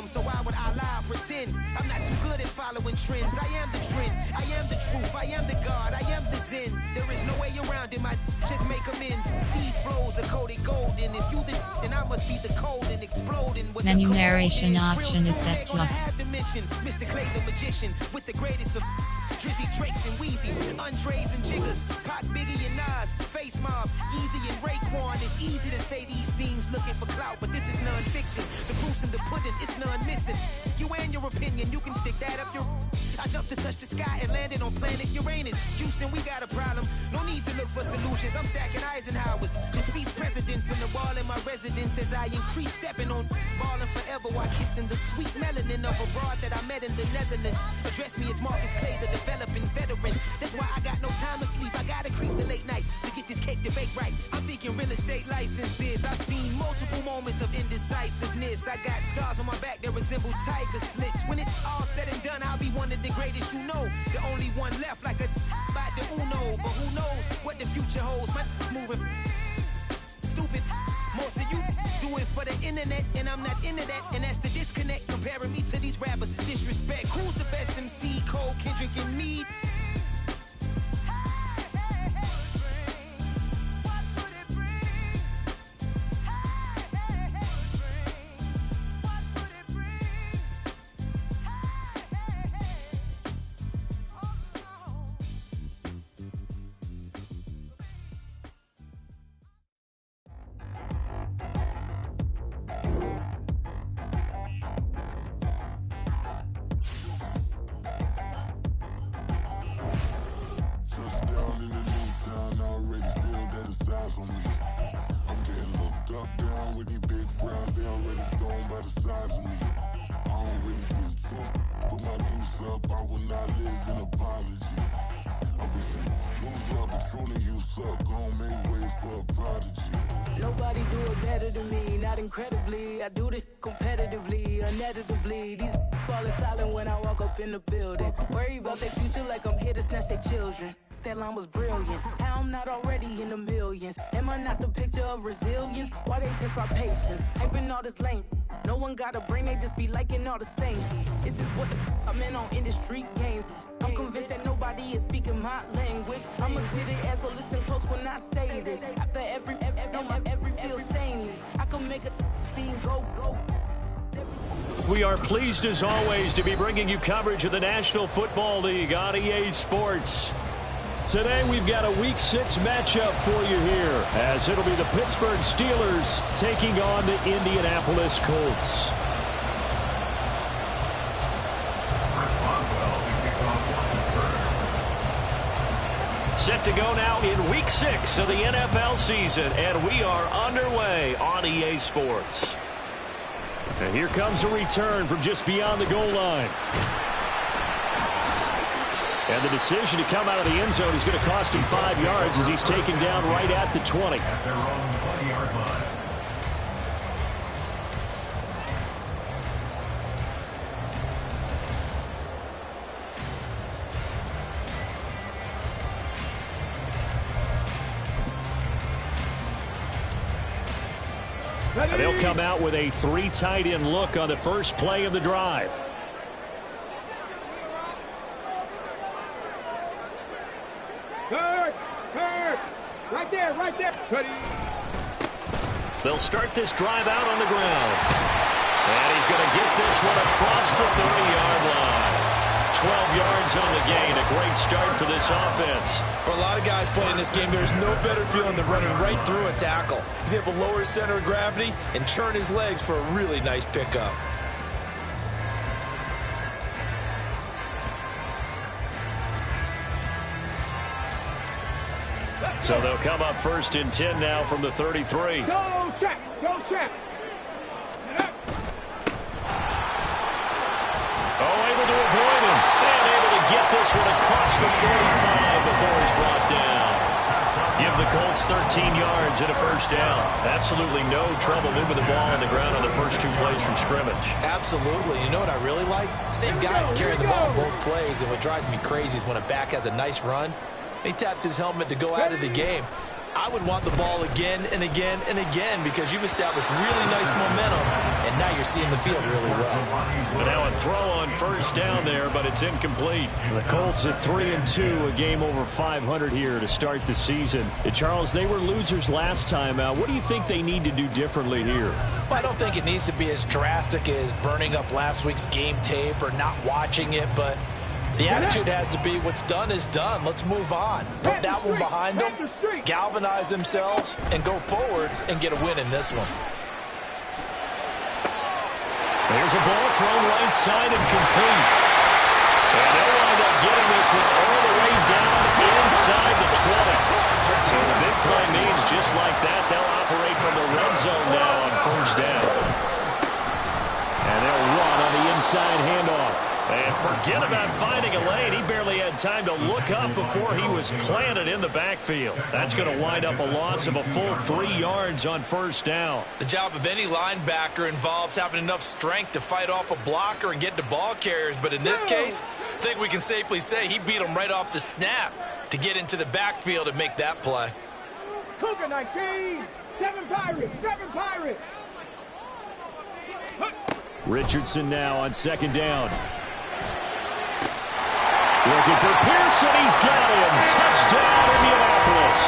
am, so why would I lie, pretend? I'm not too good at following trends. I am the trend, I am the truth, I am the God, I am the Zen. There is no way around it, my just make amends. These flows are coated golden. If you the then I must be the cold and exploding. Menu narration option is set to off. Mr. Clay the magician with the greatest of Drizzy, Drakes, and Weezys, Andres and Jiggers, Pac, Biggie, and Nas, Face Mob, Easy and Raekwon. It's easy to say these things looking for clout, but this is non-fiction. The proof's in the pudding, it's none missing. You and your opinion, you can stick that up your... I jumped to touch the sky and landed on planet Uranus. Houston, we got a problem. No need to look for solutions. I'm stacking Eisenhowers. Deceased presidents in the wall in my residence as I increase stepping on ballin' forever while kissing the sweet melanin of a broad that I met in the Netherlands. Address me as Marcus Clay, the developing veteran. That's why I got no time to sleep. I gotta creep the late night to get this cake to bake right. I'm thinking real estate licenses. I've seen multiple moments of indecisiveness. I got scars on my back that resemble tiger slits. When it's all said and done, I'll be one of the greatest you know. The only one left like a by the Uno. But who knows what the future holds? My moving stupid. Most of you do it for the internet, and I'm not into that. And that's the disconnect. Comparing me to these rappers is disrespect. Who's the best MC? Cole, Kendrick, and me? Nobody do it better than me, not incredibly. I do this competitively, uneditably. These falling silent when I walk up in the building. Worry about their future like I'm here to snatch their children. That line was brilliant. How I'm not already in the millions? Am I not the picture of resilience? Why they test my patience? Hyping all this lame. No one got a brain, they just be liking all the same. This is what the I'm in on industry games. I'm convinced that nobody is speaking my language. I'm a good ass, so listen close when I say this. After every feel stainless, I can make a fiend go. We are pleased as always to be bringing you coverage of the National Football League on EA Sports. Today we've got a Week 6 matchup for you here, as it'll be the Pittsburgh Steelers taking on the Indianapolis Colts. Set to go now in Week 6 of the NFL season, and we are underway on EA Sports. And here comes a return from just beyond the goal line. And the decision to come out of the end zone is going to cost him 5 yards as he's taken down right at the 20. At their own 20-yard line. And they'll come out with a 3 tight end look on the first play of the drive. Right there. They'll start this drive out on the ground. And he's going to get this one across the 30-yard line. 12 yards on the gain. A great start for this offense. For a lot of guys playing this game, there's no better feeling than running right through a tackle. He's able to lower his center of gravity and churn his legs for a really nice pickup. So they'll come up 1st and 10 now from the 33. Go, check. Able to avoid him. And able to get this one across the 45 before he's brought down. Give the Colts 13 yards and a first down. Absolutely no trouble moving the ball on the ground on the first 2 plays from scrimmage. Absolutely. You know what I really like? Same guy carrying the ball on both plays, and what drives me crazy is when a back has a nice run, he taps his helmet to go out of the game. I would want the ball again and again and again because you've established really nice momentum, and Now you're seeing the field really well. But now a throw on first down there, but it's incomplete. The Colts at 3-2, a game over 500 here to start the season. Charles, they were losers last time out. What do you think they need to do differently here? I don't think it needs to be as drastic as burning up last week's game tape or not watching it, but the attitude has to be what's done is done. Let's move on. Put that one behind them, galvanize themselves, and go forward and get a win in this one. There's a ball thrown right side and complete. And they'll wind up getting this one all the way down inside the 20. So the big play means just like that, they'll operate from the red zone now on first down. And they'll run on the inside handoff. And forget about finding a lane. He barely had time to look up before he was planted in the backfield. That's going to wind up a loss of a full 3 yards on first down. The job of any linebacker involves having enough strength to fight off a blocker and get to ball carriers. But in this case, I think we can safely say he beat him right off the snap to get into the backfield and make that play. Cougar 19, 7 Pirates, 7 Pirates. Richardson now on second down. Looking for Pearson. He's got him. Touchdown, Indianapolis.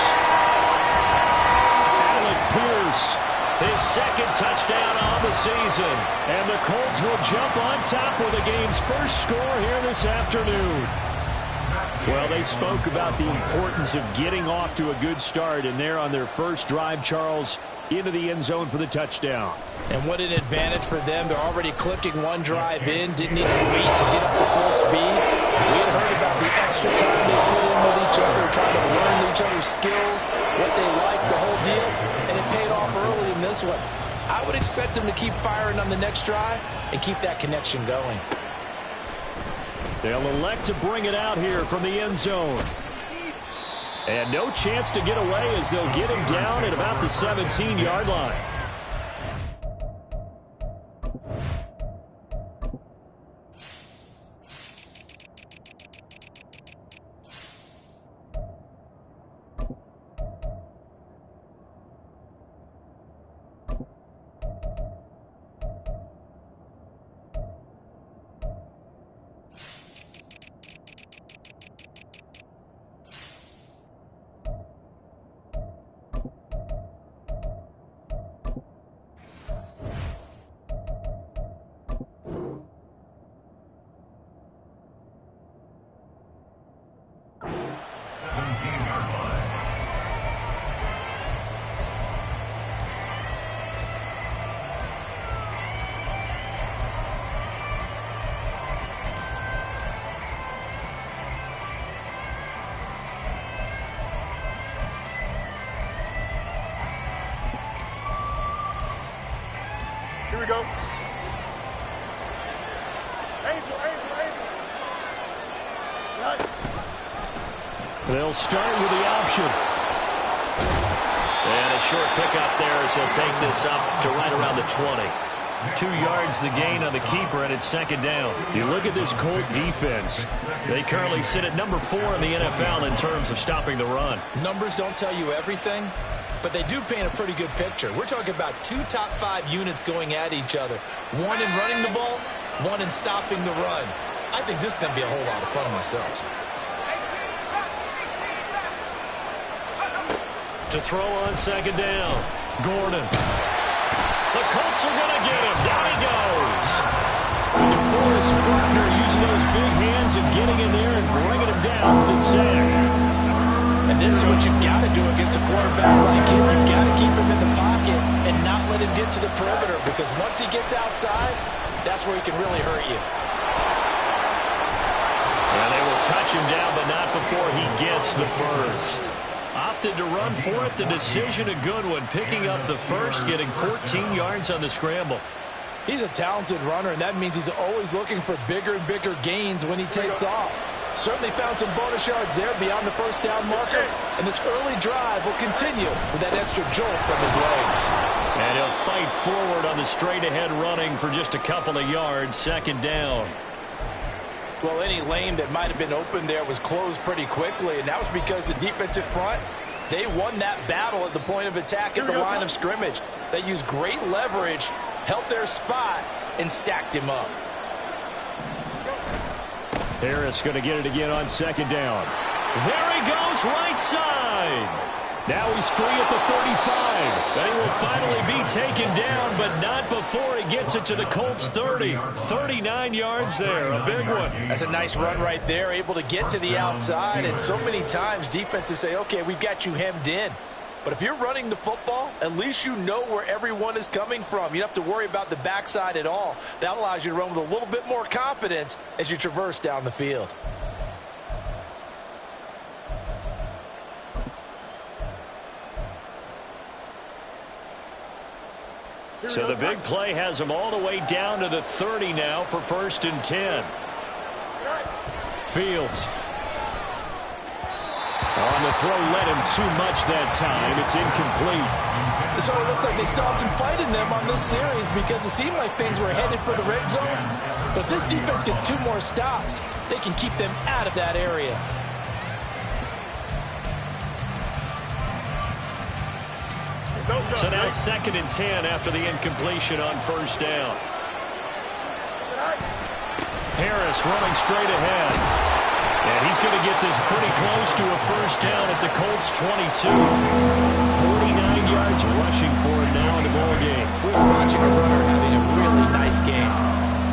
Alec Pierce, his second touchdown on the season. And the Colts will jump on top with the game's first score here this afternoon. Well, they spoke about the importance of getting off to a good start, and they're on their first drive, Charles, into the end zone for the touchdown. And what an advantage for them. They're already clicking one drive in, didn't need to wait to get up to full speed. We had heard about the extra time they put in with each other, trying to learn each other's skills, what they like, the whole deal, and it paid off early in this one. I would expect them to keep firing on the next drive and keep that connection going. They'll elect to bring it out here from the end zone. And no chance to get away as they'll get him down at about the 17-yard line. Here we go. Angel. Right. They'll start with the option. And a short pickup there as he'll take this up to right around the 20. 2 yards the gain on the keeper, and it's second down. You look at this Colt defense. They currently sit at number 4 in the NFL in terms of stopping the run. Numbers don't tell you everything, but they do paint a pretty good picture. We're talking about 2 top 5 units going at each other. One in running the ball, one in stopping the run. I think this is going to be a whole lot of fun myself. To throw on second down, Gordon. The Colts are going to get him. Down he goes. DeForest Buckner using those big hands and getting in there and bringing him down for the sack. And this is what you've got to do against a quarterback like him. You've got to keep him in the pocket and not let him get to the perimeter, because once he gets outside, that's where he can really hurt you. And they will touch him down, but not before he gets the first. Opted to run for it. The decision a good one. Picking up the first, getting 14 yards on the scramble. He's a talented runner, and that means he's always looking for bigger and bigger gains when he takes off. Certainly found some bonus yards there beyond the first down marker, and this early drive will continue with that extra jolt from his legs. And he'll fight forward on the straight-ahead running for just a couple of yards. Second down. Well, any lane that might have been open there was closed pretty quickly, and that was because the defensive front, they won that battle at the point of attack at the line of scrimmage. They used great leverage, held their spot, and stacked him up. Harris going to get it again on second down. There he goes, right side. Now he's free at the 35. And he will finally be taken down, but not before he gets it to the Colts 30. 39 yards there, a big one. That's a nice run right there, able to get to the outside. And so many times defenses say, okay, we've got you hemmed in. But if you're running the football, at least you know where everyone is coming from. You don't have to worry about the backside at all. That allows you to run with a little bit more confidence as you traverse down the field. So the big play has them all the way down to the 30 now for 1st and 10. Fields. On the throw, led him too much that time. It's incomplete. So it looks like they still have some fight in them on this series because it seemed like things were headed for the red zone. But this defense gets 2 more stops. They can keep them out of that area. So now 2nd and 10 after the incompletion on 1st down. Harris running straight ahead. And he's going to get this pretty close to a 1st down at the Colts 22. 49 yards rushing for him now in the ball game. We're watching a runner having a really nice game.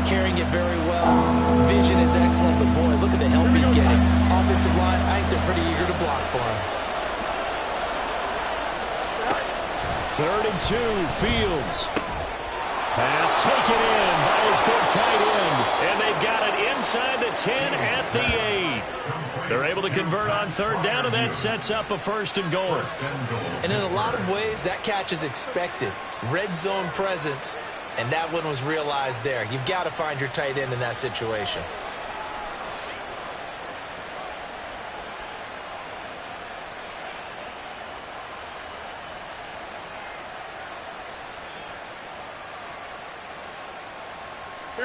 Carrying it very well. Vision is excellent, but boy, look at the help he's getting. Offensive line, I think they're pretty eager to block for him. 3rd and 2, Fields. Pass taken in by his big tight end. And they've got it inside the 10 at the 8. They're able to convert on 3rd down, and that sets up a 1st and goal. And in a lot of ways, that catch is expected. Red zone presence, and that one was realized there. You've got to find your tight end in that situation.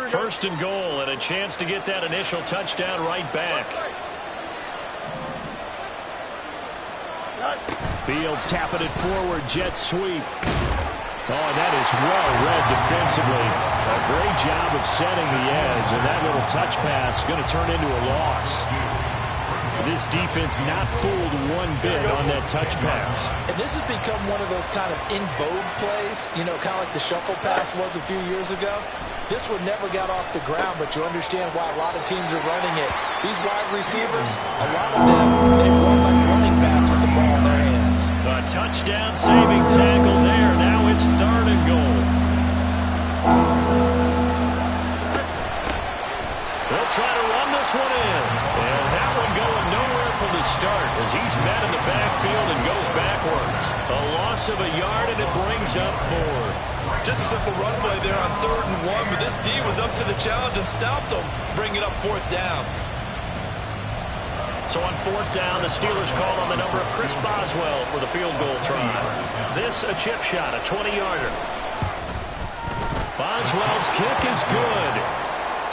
First and goal, and a chance to get that initial touchdown right back. Fields tapping it forward, jet sweep. Oh, that is well read defensively. A great job of setting the edge, and that little touch pass is going to turn into a loss. This defense not fooled one bit on that touch pass. And this has become one of those kind of in vogue plays, you know, kind of like the shuffle pass was a few years ago. This one never got off the ground, but you understand why a lot of teams are running it. These wide receivers, a lot of them, they run like running backs with the ball in their hands. A touchdown saving tackle there. Now it's 3rd and goal. They'll try to run this one in. And that one going nowhere from the start as he's met in the backfield and goes backwards. A loss of a yard, and it brings up 4th. Just a simple run play there on 3rd and 1, but this D was up to the challenge and stopped them, bringing up 4th down. So on 4th down, the Steelers call on the number of Chris Boswell for the field goal try. This a chip shot, a 20-yarder. Boswell's kick is good.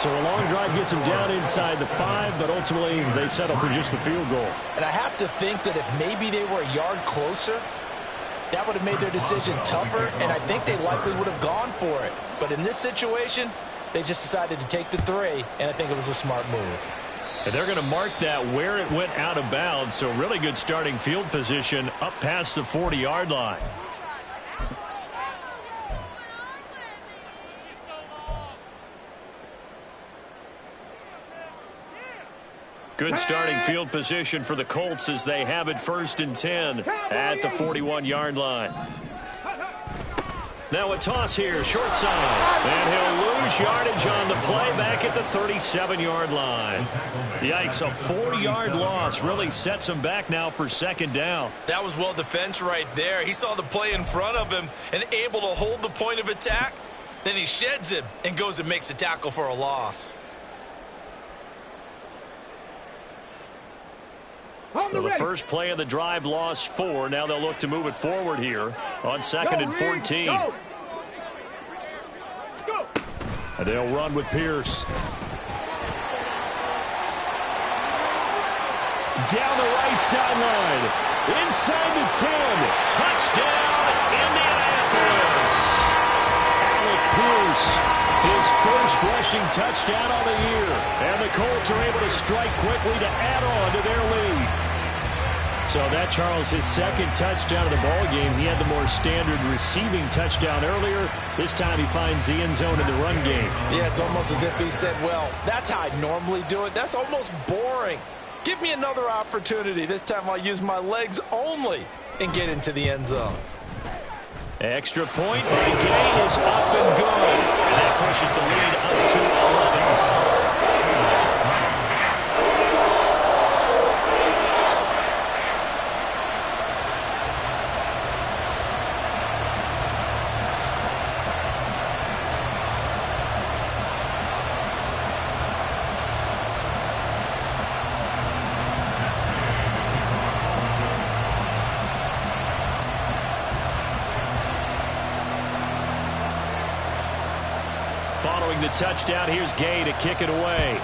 So a long drive gets them down inside the 5, but ultimately they settle for just the field goal. And I have to think that if maybe they were a yard closer, that would have made their decision tougher, and I think they likely would have gone for it. But in this situation, they just decided to take the 3, and I think it was a smart move. And they're going to mark that where it went out of bounds, so really good starting field position up past the 40-yard line. Good starting field position for the Colts as they have it 1st and 10 at the 41-yard line. Now a toss here, short side. And he'll lose yardage on the play back at the 37-yard line. Yikes, a 4-yard loss really sets him back now for 2nd down. That was well defense right there. He saw the play in front of him and able to hold the point of attack. Then he sheds him and goes and makes a tackle for a loss. So the first play of the drive lost 4. Now they'll look to move it forward here on 2nd and 14. Go. Go. And they'll run with Pierce. Down the right sideline. Inside the 10. Touchdown, Indianapolis. Alec Pierce, his first rushing touchdown on the year. And the Colts are able to strike quickly to add on to their lead. So that, Charles, his second touchdown of the ball game. He had the more standard receiving touchdown earlier. This time he finds the end zone in the run game. Yeah, it's almost as if he said, well, that's how I normally do it. That's almost boring. Give me another opportunity. This time I'll use my legs only and get into the end zone. Extra point by Gay is up and good. And that pushes the lead up to 11. Following the touchdown, here's Gay to kick it away.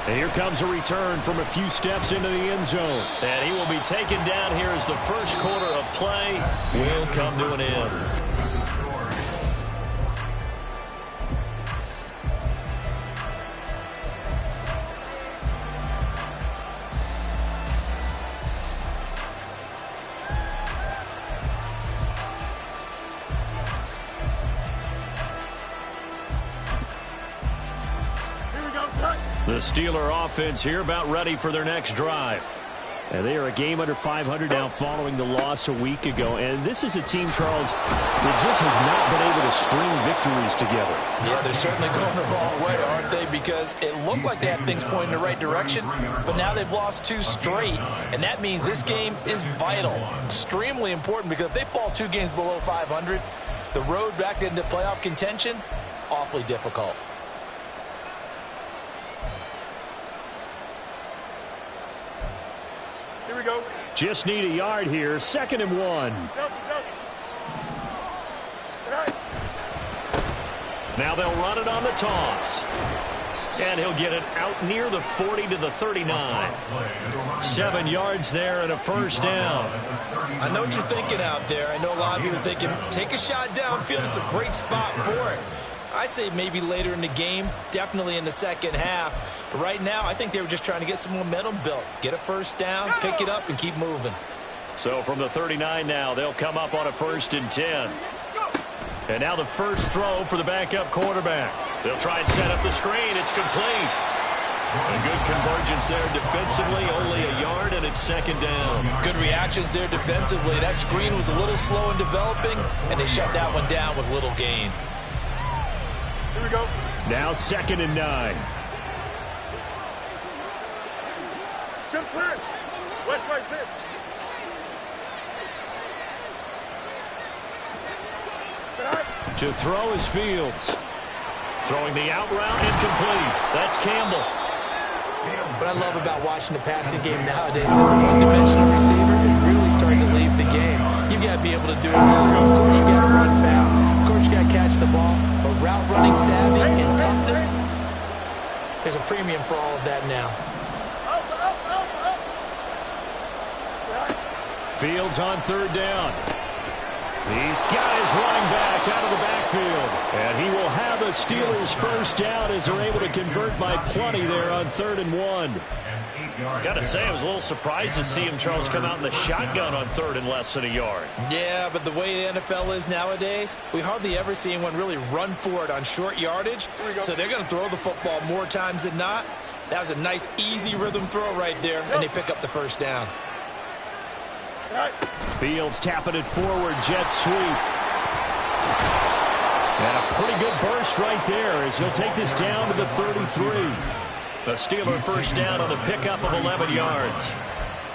And here comes a return from a few steps into the end zone. And he will be taken down here as the first quarter of play will come to an end. The Steeler offense here about ready for their next drive. And they are a game under 500 now following the loss a week ago. And this is a team, Charles, that just has not been able to string victories together. Yeah, they're certainly going the wrong way, aren't they? Because it looked like they had things pointing in the right direction, but now they've lost 2 straight. And that means this game is vital, extremely important, because if they fall 2 games below 500, the road back into playoff contention, awfully difficult. Here we go. Just need a yard here. 2nd and 1. Now they'll run it on the toss. And he'll get it out near the 40 to the 39. 7 yards there and a first down. I know what you're thinking out there. I know a lot of you are thinking, take a shot downfield. It's a great spot for it. I'd say maybe later in the game, definitely in the second half. But right now, I think they were just trying to get some momentum built. Get a first down, pick it up, and keep moving. So from the 39 now, they'll come up on a 1st and 10. And now the first throw for the backup quarterback. They'll try and set up the screen. It's complete. A good convergence there defensively, only a yard, and it's 2nd down. Good reactions there defensively. That screen was a little slow in developing, and they shut that one down with little gain. Here we go. Now 2nd and 9. Chips clear. West right pitch. To throw is Fields. Throwing the out route, incomplete. That's Campbell. What I love about watching the passing game nowadays is that the one-dimensional receiver is really starting to leave the game. You've got to be able to do it all. Of course, you got to run fast. Of course, you got to catch the ball. But route running savvy and toughness, there's a premium for all of that now. Fields on 3rd down. He's got his running back out of the backfield. And he will have a Steelers first down as they're able to convert by plenty there on 3rd and 1. Got to say, I was a little surprised to see him, Charles, come out in the shotgun on 3rd and less than a yard. Yeah, but the way the NFL is nowadays, we hardly ever see anyone really run for it on short yardage. So they're going to throw the football more times than not. That was a nice, easy rhythm throw right there, and they pick up the first down. Fields tapping it forward, jet sweep. And a pretty good burst right there as he'll take this down to the 33. A Steeler first down on the pickup of 11 yards.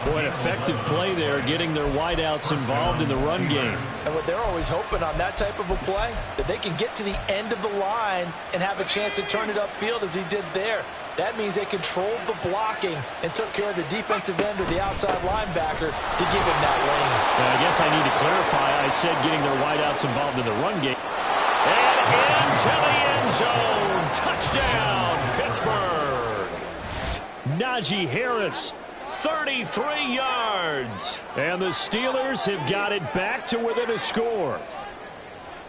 Boy, an effective play there, getting their wideouts involved in the run game. And what they're always hoping on that type of a play, that they can get to the end of the line and have a chance to turn it upfield as he did there. That means they controlled the blocking and took care of the defensive end or the outside linebacker to give him that lane. I guess I need to clarify. I said getting their wideouts involved in the run game. And into the end zone. Touchdown, Pittsburgh. Najee Harris 33 yards. And the Steelers have got it back to within a score.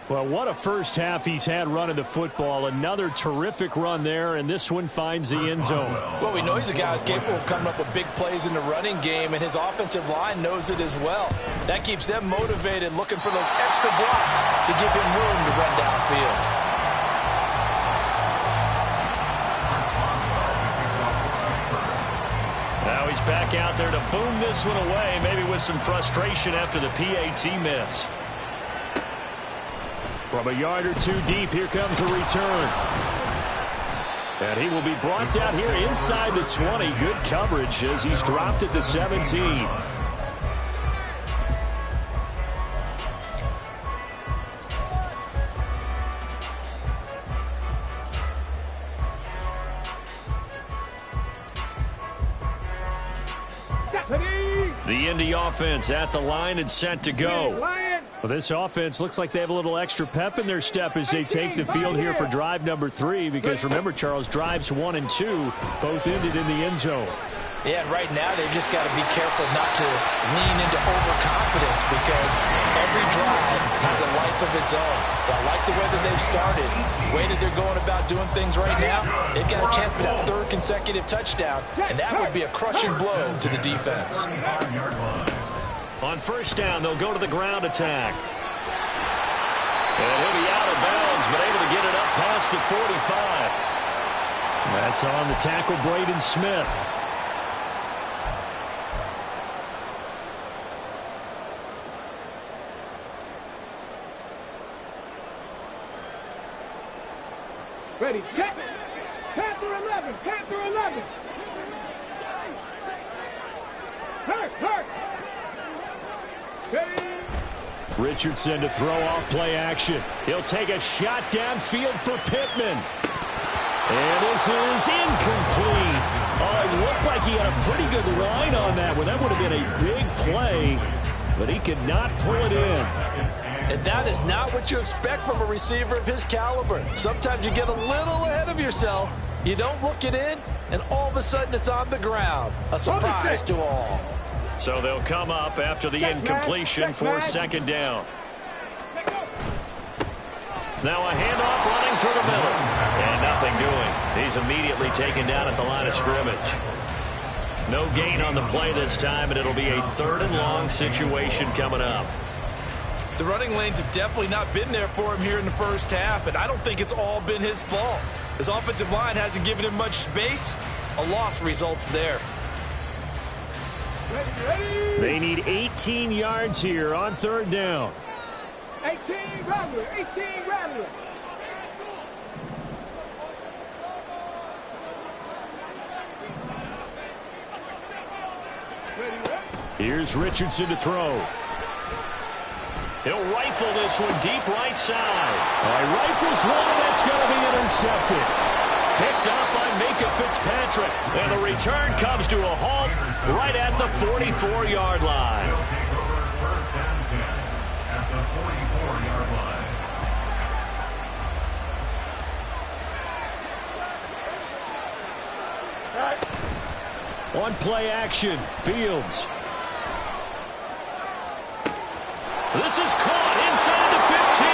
Well, what a first half he's had running the football. Another terrific run there, and this one finds the end zone. Well, we know he's a guy who's capable of coming up with big plays in the running game, and his offensive line knows it as well. That keeps them motivated, looking for those extra blocks to give him room to run downfield. Now he's back out there to boom this one away, maybe with some frustration after the PAT miss. From a yard or two deep, here comes the return. And he will be brought down here inside the 20. Good coverage as he's dropped at the 17. The Indy offense at the line and set to go. Well, this offense looks like they have a little extra pep in their step as they take the field here for drive number 3, because remember, Charles, drives 1 and 2 both ended in the end zone. Yeah, and right now they've just got to be careful not to lean into overconfidence, because every drive has a life of its own. I like the way that they've started, the way that they're going about doing things right now. They've got a chance for that 3rd consecutive touchdown, and that would be a crushing blow to the defense. On first down, they'll go to the ground attack. And he'll be out of bounds, but able to get it up past the 45. That's on the tackle, Braden Smith. Ready, set. Panther 11, Panther 11. Hurt. Richardson to throw off play action. He'll take a shot downfield for Pittman. And this is incomplete. Oh, it looked like he had a pretty good line on that one. That would have been a big play, but he could not pull it in. And that is not what you expect from a receiver of his caliber. Sometimes you get a little ahead of yourself. You don't look it in, and all of a sudden it's on the ground. A surprise to all. So they'll come up after the incompletion for second down. Now a handoff running through the middle. And nothing doing. He's immediately taken down at the line of scrimmage. No gain on the play this time, and it'll be a 3rd and long situation coming up. The running lanes have definitely not been there for him here in the first half, and I don't think it's all been his fault. His offensive line hasn't given him much space. A loss results there. They need 18 yards here on 3rd down. 18 Rattler. Here's Richardson to throw. He'll rifle this one deep right side. He rifles one that's going to be intercepted. Picked up by Micah Fitzpatrick. And the return comes to a halt right at the 44-yard line. On play action, Fields. This is caught inside the 15.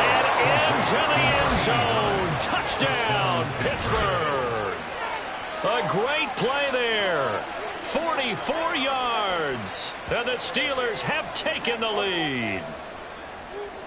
And into the end zone. Touchdown, Pittsburgh. A great play there. 44 yards. And the Steelers have taken the lead.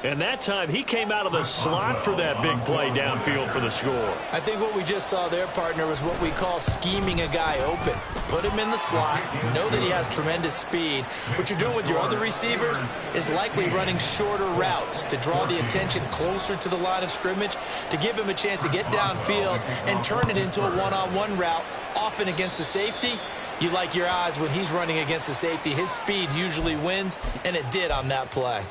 And that time, he came out of the slot for that big play downfield for the score. I think what we just saw there, partner, was what we call scheming a guy open. Put him in the slot, know that he has tremendous speed. What you're doing with your other receivers is likely running shorter routes to draw the attention closer to the line of scrimmage, to give him a chance to get downfield and turn it into a one-on-one route, often against the safety. You like your odds when he's running against the safety. His speed usually wins, and it did on that play.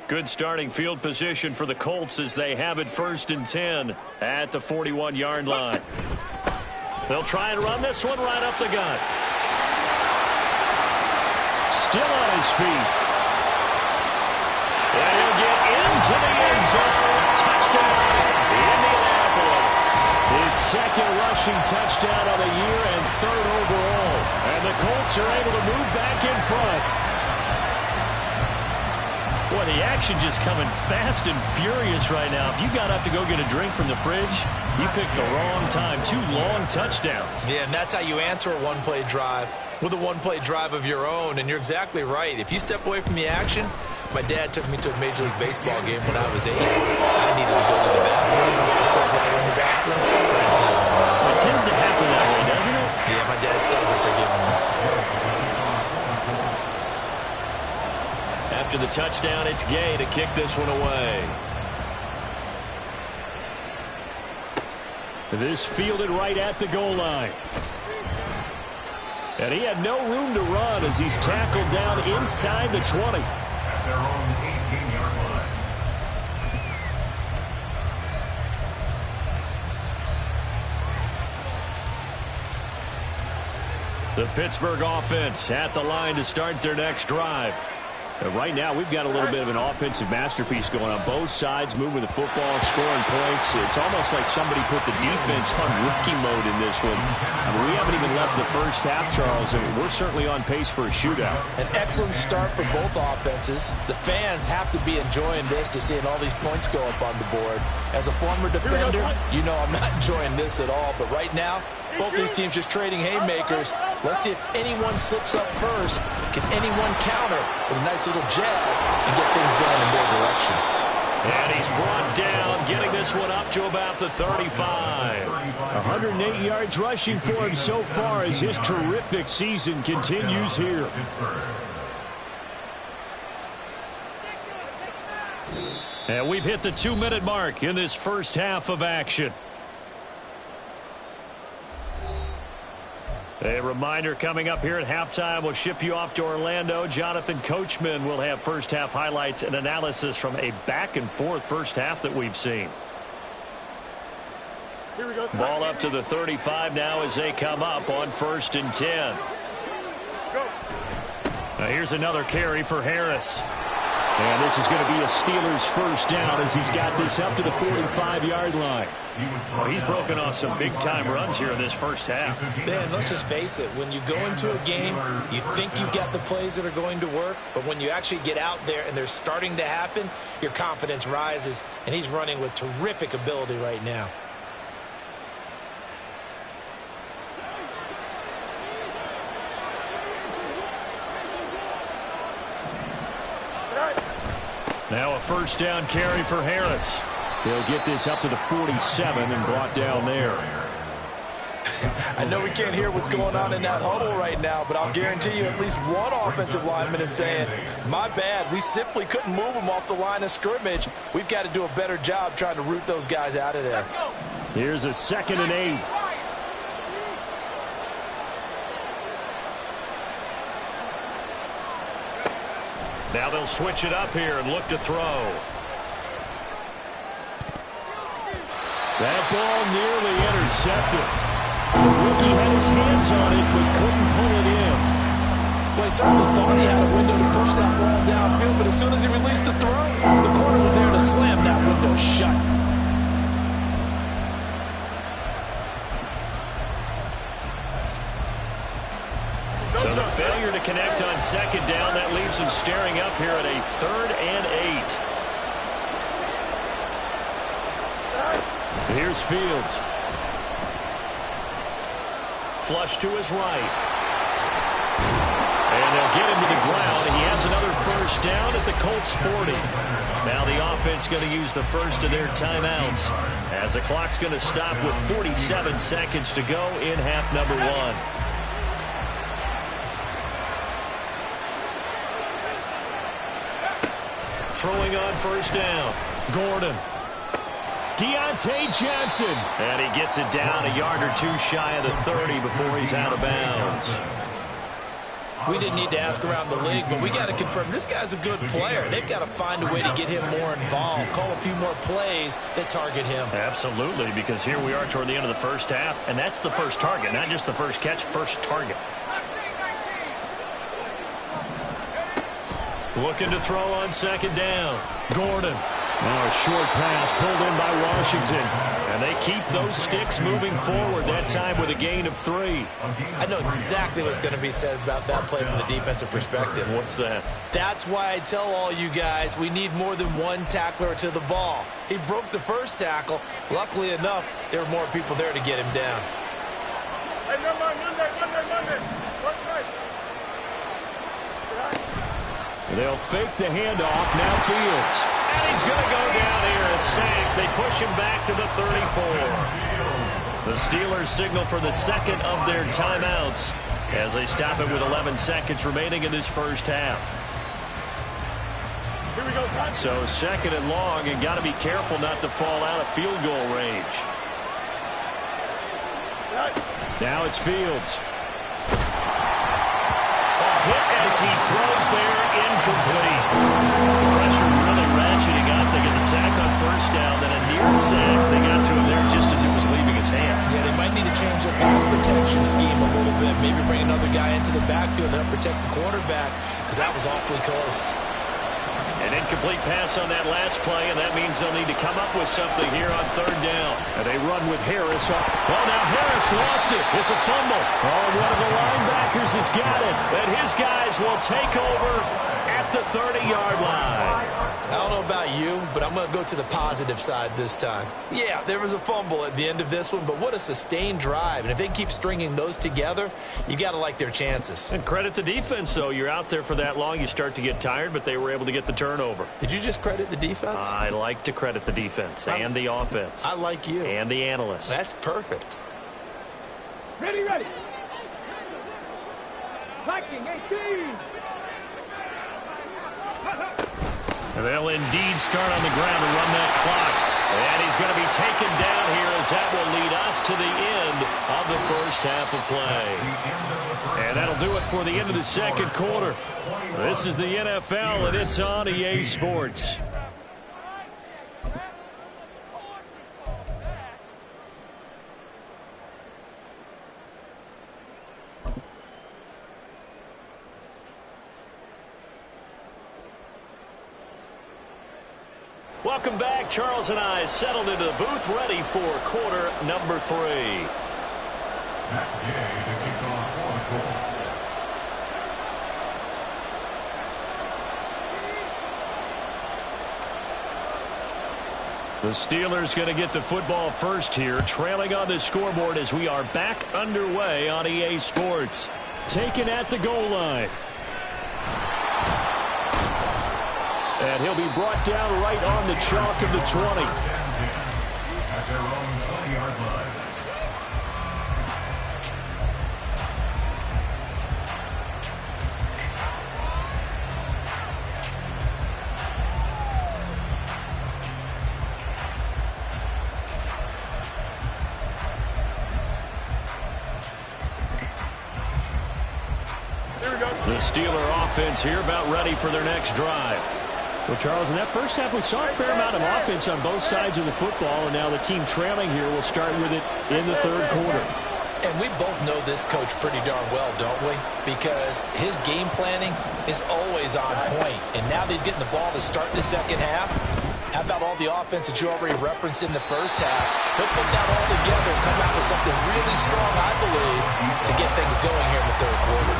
Good starting field position for the Colts as they have it 1st and 10 at the 41-yard line. They'll try and run this one right up the gut. Still on his feet. And he'll get into the end zone. Touchdown, Indianapolis. second rushing touchdown of the year and third overall. And the Colts are able to move back in front. Boy, the action just coming fast and furious right now. If you got up to go get a drink from the fridge, you picked the wrong time. 2 long touchdowns. Yeah, and that's how you answer a one-play drive, with a one-play drive of your own. And you're exactly right. If you step away from the action, my dad took me to a Major League Baseball game when I was 8. I needed to go to the bathroom. Of course, when I went to the bathroom, it tends to happen that way, doesn't it? Yeah, my dad still hasn't forgiven me. After the touchdown, it's Gay to kick this one away. This fielded right at the goal line. And he had no room to run as he's tackled down inside the 20. At their own 18-yard line. The Pittsburgh offense at the line to start their next drive. Right now, we've got a little bit of an offensive masterpiece going on. Both sides moving the football, scoring points. It's almost like somebody put the defense on rookie mode in this one. I mean, we haven't even left the first half, Charles, and we're certainly on pace for a shootout. An excellent start for both offenses. The fans have to be enjoying this, to seeing all these points go up on the board. As a former defender, you know I'm not enjoying this at all. But right now, both these teams just trading haymakers. Let's see if anyone slips up first. Can anyone counter with a nice little jab and get things going in their direction? And he's brought down, getting this one up to about the 35. 108 yards rushing for him so far as his terrific season continues here. And we've hit the 2-minute mark in this first half of action. A reminder coming up here at halftime. We'll ship you off to Orlando. Jonathan Coachman will have first half highlights and analysis from a back-and-forth first half that we've seen. Ball up to the 35 now as they come up on 1st and 10. Now here's another carry for Harris. And this is going to be a Steelers first down as he's got this up to the 45-yard line. Well, he's broken off some big-time runs here in this first half. Man, let's just face it. When you go into a game, you think you've got the plays that are going to work, but when you actually get out there and they're starting to happen, your confidence rises, and he's running with terrific ability right now. Now a first down carry for Harris. He'll get this up to the 47 and brought down there. I know we can't hear what's going on in that huddle right now, but I'll guarantee you at least one offensive lineman is saying, my bad, we simply couldn't move them off the line of scrimmage. We've got to do a better job trying to root those guys out of there. Here's a 2nd and 8. Now they'll switch it up here and look to throw. That ball nearly intercepted. The rookie had his hands on it but couldn't pull it in. Well, he certainly thought he had a window to push that ball downfield, but as soon as he released the throw, the corner was there to slam that window shut. So the failure to connect on 2nd down, that leaves him staring up here at a 3rd and 8. Here's Fields. Flush to his right. And they'll get him to the ground. He has another first down at the Colts 40. Now the offense going to use the first of their timeouts as the clock's going to stop with 47 seconds to go in half number 1. Throwing on first down. Gordon. Deontay Johnson. And he gets it down a yard or two shy of the 30 before he's out of bounds. We didn't need to ask around the league, but we got to confirm this guy's a good player. They've got to find a way to get him more involved, call a few more plays that target him. Absolutely, because here we are toward the end of the first half, and that's the first target, not just the first catch, first target. Looking to throw on 2nd down. Gordon. Now a short pass pulled in by Washington. And they keep those sticks moving forward, that time with a gain of 3. I know exactly what's going to be said about that play from the defensive perspective. What's that? That's why I tell all you guys we need more than one tackler to the ball. He broke the first tackle. Luckily enough, there were more people there to get him down. Hey, Monday. Watch right. They'll fake the handoff. Now Fields. And he's going to go down here as sacked. They push him back to the 34. The Steelers signal for the second of their timeouts as they stop it with 11 seconds remaining in this first half. Here we go, son. So second and long, and got to be careful not to fall out of field goal range. Now it's Fields. A hit as he throws there, incomplete. The pressure really ratcheting up. They get the sack on first down, then a near sack. They got to him there just as it was leaving his hand. Yeah, they might need to change their pass protection scheme a little bit. Maybe bring another guy into the backfield to help protect the quarterback, because that was awfully close. An incomplete pass on that last play, and that means they'll need to come up with something here on third down. And they run with Harris up. Oh, now Harris lost it. It's a fumble. Oh, one of the linebackers has got it. And his guys will take over at the 30-yard line. I don't know about you, but I'm going to go to the positive side this time. Yeah, there was a fumble at the end of this one, but what a sustained drive. And if they can keep stringing those together, you got to like their chances. And credit the defense, though. You're out there for that long, you start to get tired, but they were able to get the turnover. Did you just credit the defense? I like to credit the defense and the offense. I like you. And the analysts. That's perfect. Ready. Viking 18. They'll indeed start on the ground to run that clock. And he's going to be taken down here as that will lead us to the end of the first half of play. And that'll do it for the end of the second quarter. This is the NFL, and it's on EA Sports. Welcome back. Charles and I settled into the booth, ready for quarter number 3. Matt Gay to kick off for the Colts. The Steelers going to get the football first here, trailing on the scoreboard as we are back underway on EA Sports. Taken at the goal line. And he'll be brought down right on the chalk of the 20. At their own 20-yard line. The Steeler offense here about ready for their next drive. Well, Charles, in that first half, we saw a fair amount of offense on both sides of the football, and now the team trailing here will start with it in the third quarter. And we both know this coach pretty darn well, don't we? Because his game planning is always on point. And now that he's getting the ball to start the second half, how about all the offense that you already referenced in the first half? He'll put that all together and come out with something really strong, I believe, to get things going here in the third quarter.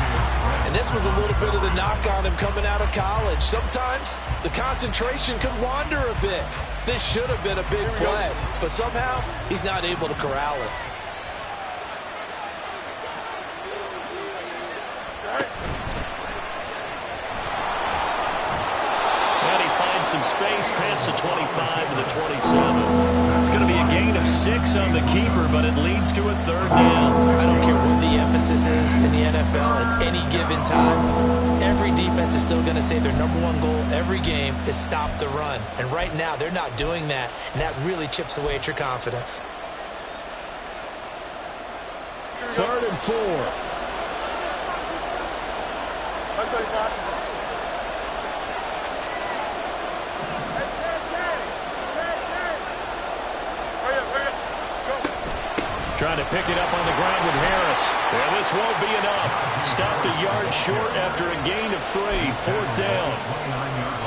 And this was a little bit of the knock on him coming out of college. Sometimes the concentration could wander a bit. This should have been a big play, but somehow he's not able to corral it. And he finds some space past the 25 to the 27. It's going to be a gain of 6 on the keeper, but it leads to a third down. I don't care what the emphasis is in the NFL at any given time. Every defense is still going to say their number one goal every game is stop the run. And right now, they're not doing that, and that really chips away at your confidence. 3rd and 4. That's what he's talking about. Trying to pick it up on the ground with Harris. And this won't be enough. Stopped a yard short after a gain of 3. 4th down.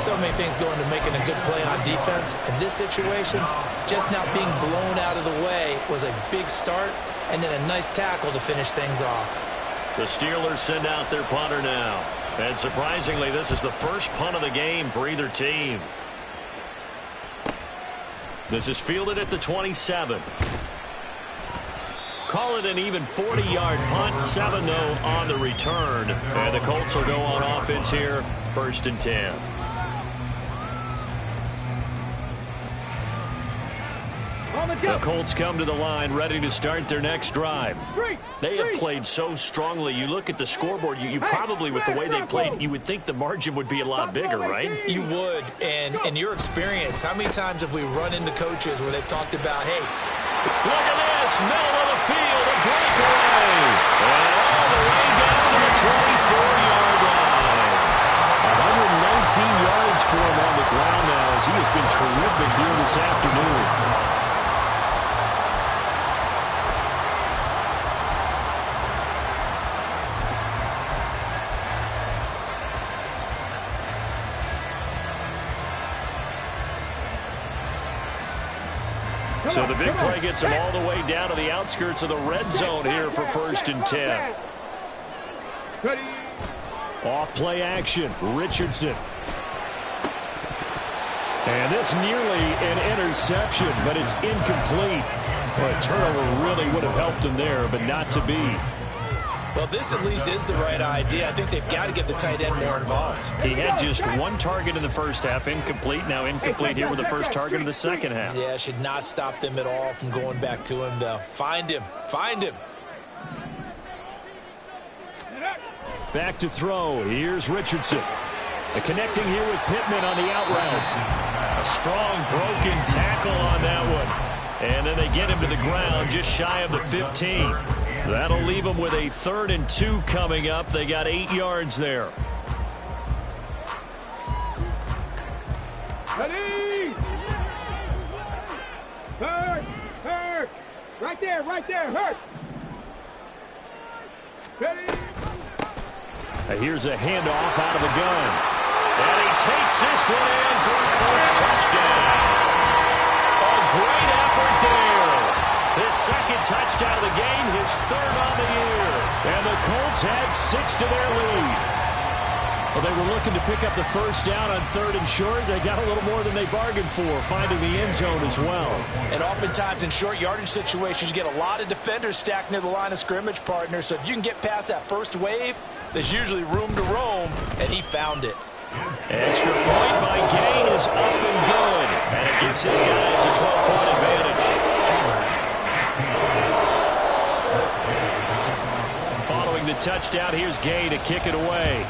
so many things go into making a good play on defense. In this situation, just not being blown out of the way was a big start, and then a nice tackle to finish things off. The Steelers send out their punter now. And surprisingly, this is the first punt of the game for either team. This is fielded at the 27. Call it an even 40-yard punt. 7, though, on the return. And the Colts will go on offense here, 1st and 10. The Colts come to the line ready to start their next drive. They have played so strongly. You look at the scoreboard, you probably, with the way they played, you would think the margin would be a lot bigger, right? You would. And in your experience, how many times have we run into coaches where they've talked about, hey, look at this, middle of the field, a breakaway. And all the way down to the 24-yard line. 119 yards for him on the ground now, as he has been terrific here this afternoon. So the big play gets him all the way down to the outskirts of the red zone here for 1st and 10. Off play action, Richardson. And this nearly an interception, but it's incomplete. Well, a turnover really would have helped him there, but not to be. Well, this at least is the right idea. I think they've got to get the tight end more involved. He had just 1 target in the first half, incomplete. Now incomplete here with the first target in the second half. Yeah, should not stop them at all from going back to him, though. Find him. Find him. Back to throw. Here's Richardson. Connecting here with Pittman on the out route. A strong broken tackle on that one. And then they get him to the ground just shy of the 15. That'll leave them with a 3rd and 2 coming up. They got 8 yards there. Ready? Hurt. Right there, hurt. Ready? Here's a handoff out of the gun. And he takes this one in for a Colts touchdown. A great effort there. His 2nd touchdown of the game, his 3rd on the year. And the Colts had 6 to their lead. Well, they were looking to pick up the first down on 3rd and short. They got a little more than they bargained for, finding the end zone as well. And oftentimes in short yardage situations, you get a lot of defenders stacked near the line of scrimmage, partner. So if you can get past that first wave, there's usually room to roam, and he found it. Extra point by Gain is up and good. And it gives his guys a 12-point advantage. Following the touchdown, here's Gay to kick it away.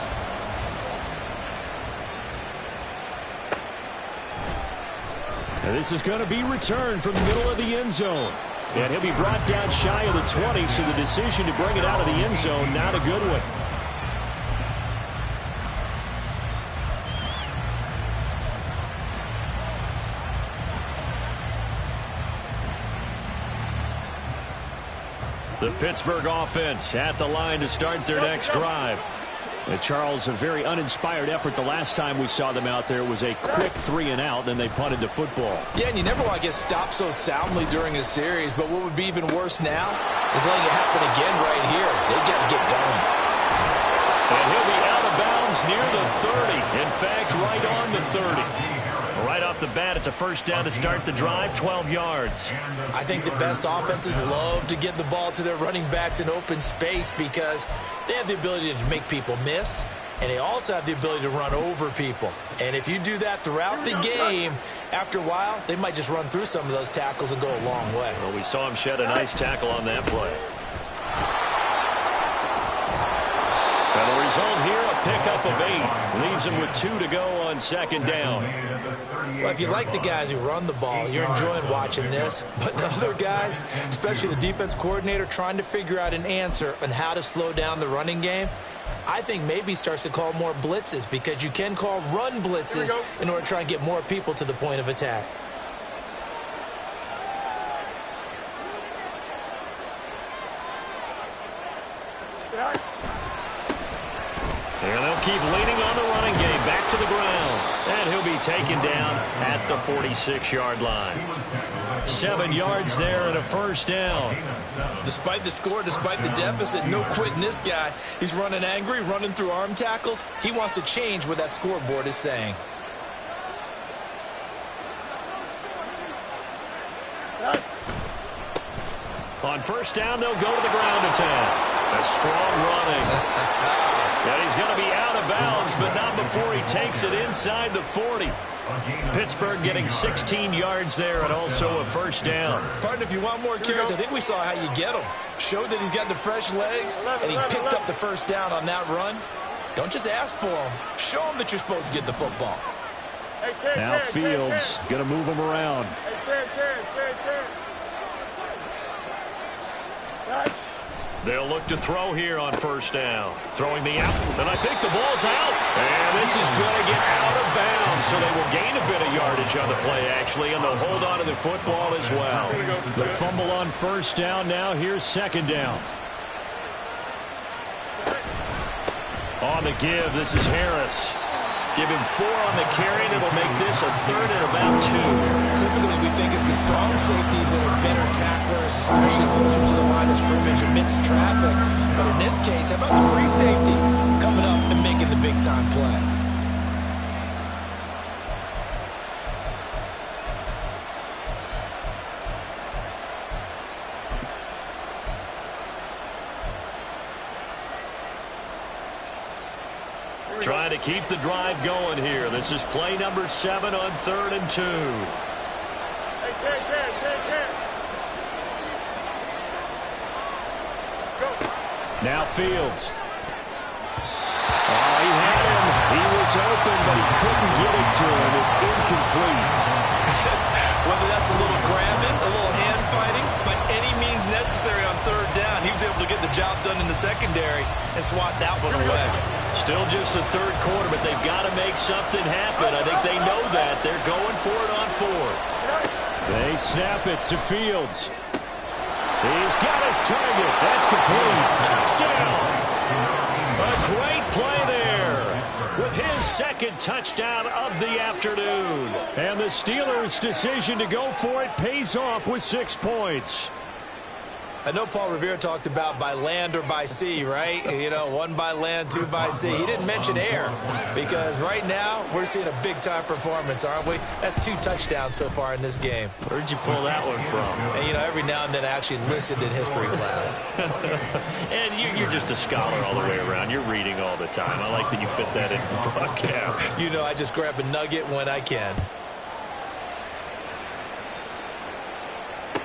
And this is going to be returned from the middle of the end zone. And he'll be brought down shy of the 20, so the decision to bring it out of the end zone, not a good one. The Pittsburgh offense at the line to start their next drive. And Charles, a very uninspired effort. The last time we saw them out there was a quick 3 and out, then they punted the football. Yeah, and you never want to get stopped so soundly during a series, but what would be even worse now is letting it happen again right here. They've got to get going. And he'll be out of bounds near the 30. In fact, right on the 30. Right off the bat, it's a first down to start the drive, 12 yards. I think the best offenses love to get the ball to their running backs in open space because they have the ability to make people miss, and they also have the ability to run over people. And if you do that throughout the game, after a while, they might just run through some of those tackles and go a long way. Well, we saw him shed a nice tackle on that play. And the result here, a pickup of 8. Leaves him with 2 to go on second down. Well, if you like the guys who run the ball, you're enjoying watching this. But the other guys, especially the defense coordinator, trying to figure out an answer on how to slow down the running game, I think maybe starts to call more blitzes because you can call run blitzes in order to try and get more people to the point of attack. And they'll keep leaning on the running game. Back to the ground. And taken down at the 46-yard line. 7 yards there and a first down. Despite the score, despite the deficit, no quitting this guy. He's running angry, running through arm tackles. He wants to change what that scoreboard is saying. On first down, they'll go to the ground attack. A strong running. And he's going to be out of bounds, but not before he takes it inside the 40. Pittsburgh getting 16 yards there and also a first down. Partner, if you want more carries, I think we saw how you get him. Showed that he's got the fresh legs, and he picked up the first down on that run. Don't just ask for him. Show him that you're supposed to get the football. Now Fields going to move him around. They'll look to throw here on first down. Throwing the out, and I think the ball's out. And this is going to get out of bounds, so they will gain a bit of yardage on the play, actually, and they'll hold on to the football as well. The fumble on first down now. Here's second down. On the give, this is Harris. Give him 4 on the carry, and it'll make this a third and about 2. Typically, we think it's the strong safeties that are better tacklers, especially closer to the line of scrimmage amidst traffic. But in this case, how about the free safety coming up and making the big-time play? Trying to keep the drive going here. This is play number 7 on 3rd and 2. Now Fields. Oh, he had him. He was open, but he couldn't get it to him. It's incomplete. Whether that's a little grabbing, a little hand fighting, by any means necessary on 3rd down, he was able to get the job done in the secondary and swat that one away. Still just the 3rd quarter, but they've got to make something happen. I think they know that. They're going for it on 4th. They snap it to Fields. He's got his target. That's complete. Touchdown. A great play there with his 2nd touchdown of the afternoon. And the Steelers' decision to go for it pays off with 6 points. I know Paul Revere talked about by land or by sea, right? You know, 1 by land, 2 by sea. He didn't mention air because right now we're seeing a big-time performance, aren't we? That's 2 touchdowns so far in this game. Where'd you pull that one from? And, you know, every now and then I actually listened in history class. And you're just a scholar all the way around. You're reading all the time. I like that you fit that in the broadcast. You know, I just grab a nugget when I can.